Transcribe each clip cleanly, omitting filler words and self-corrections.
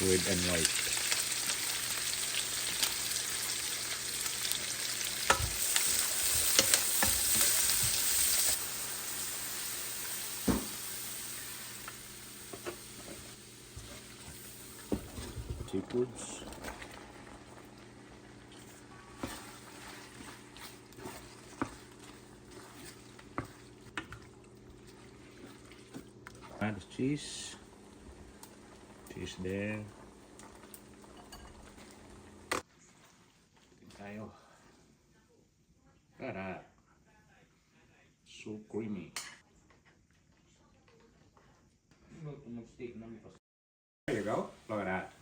red and white. Seafoods. Add cheese. Cheese there. Tayo. Tada! So creamy. There you go. Look at that.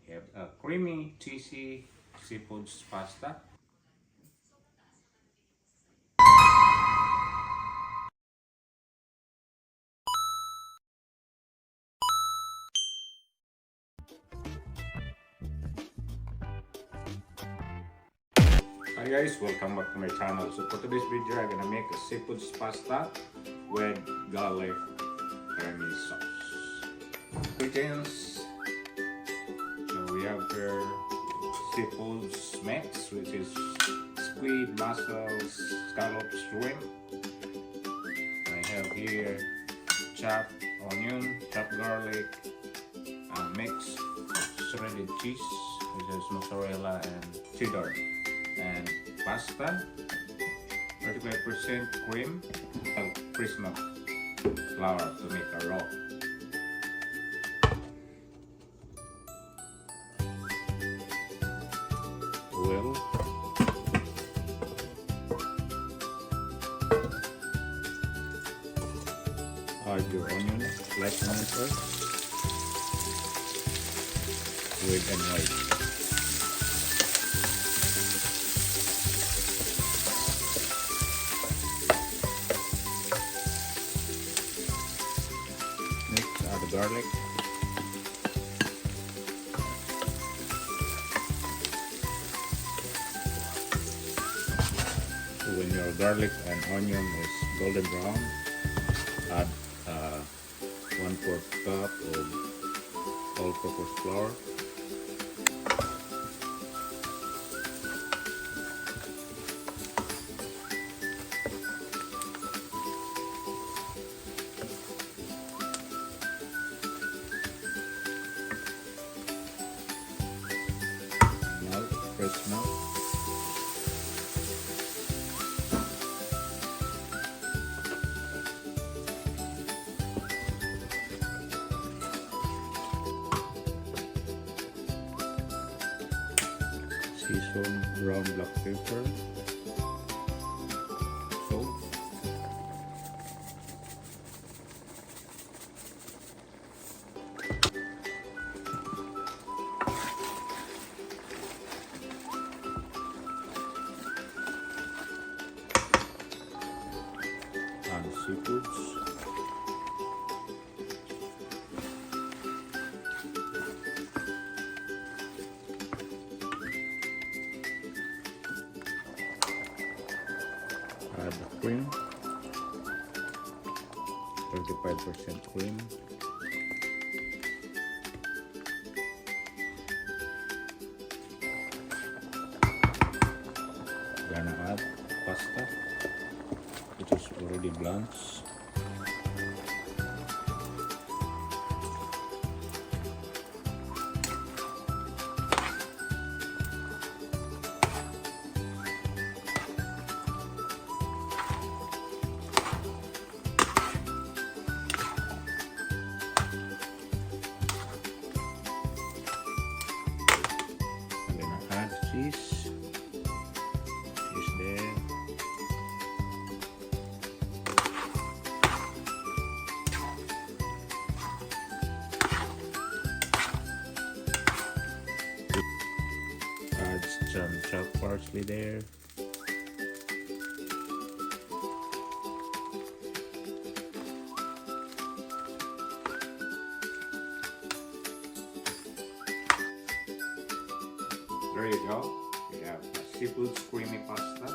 You have a creamy, cheesy seafood pasta. Hi guys, welcome back to my channel. So for today's video, I'm gonna make a seafood pasta with garlic creamy sauce. Ingredients. So we have here seafood mix, which is squid, mussels, scallops, shrimp. I have here chopped onion, chopped garlic, mixed shredded cheese, which is mozzarella and cheddar, and pasta, 35% cream, and Christmas flour to make a roll. Oil, add your onion, light onion first, red and white. Next, add the garlic. When your garlic and onion is golden brown, add 1/4 cup of all-purpose flour. Milk, fresh milk. Season brown black pepper, salt, and seafoods. Add the cream, 35% cream, gonna add pasta, which is already blanched. Cheese there. Add some chopped parsley there. There you go. We have a seafood creamy pasta.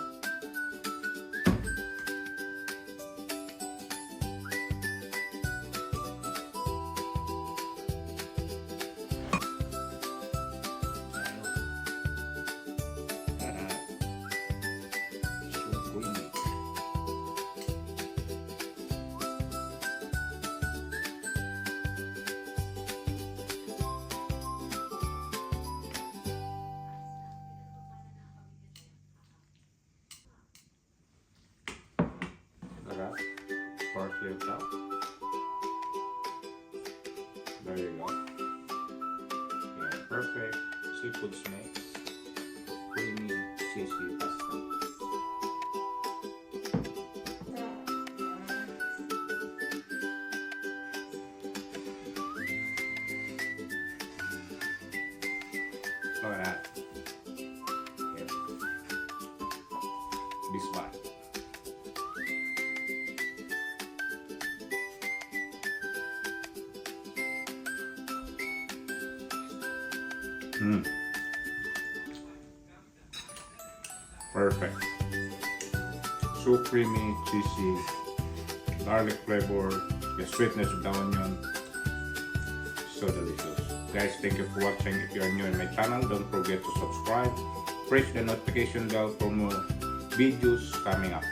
clear top. There you go. Yeah, perfect seafood mix. Creamy, cheesy pasta. Look at that. Here. This one. Perfect. So creamy, cheesy, garlic flavor, the sweetness of the onion. So delicious. Guys, thank you for watching. If you are new in my channel, don't forget to subscribe. Press the notification bell for more videos coming up.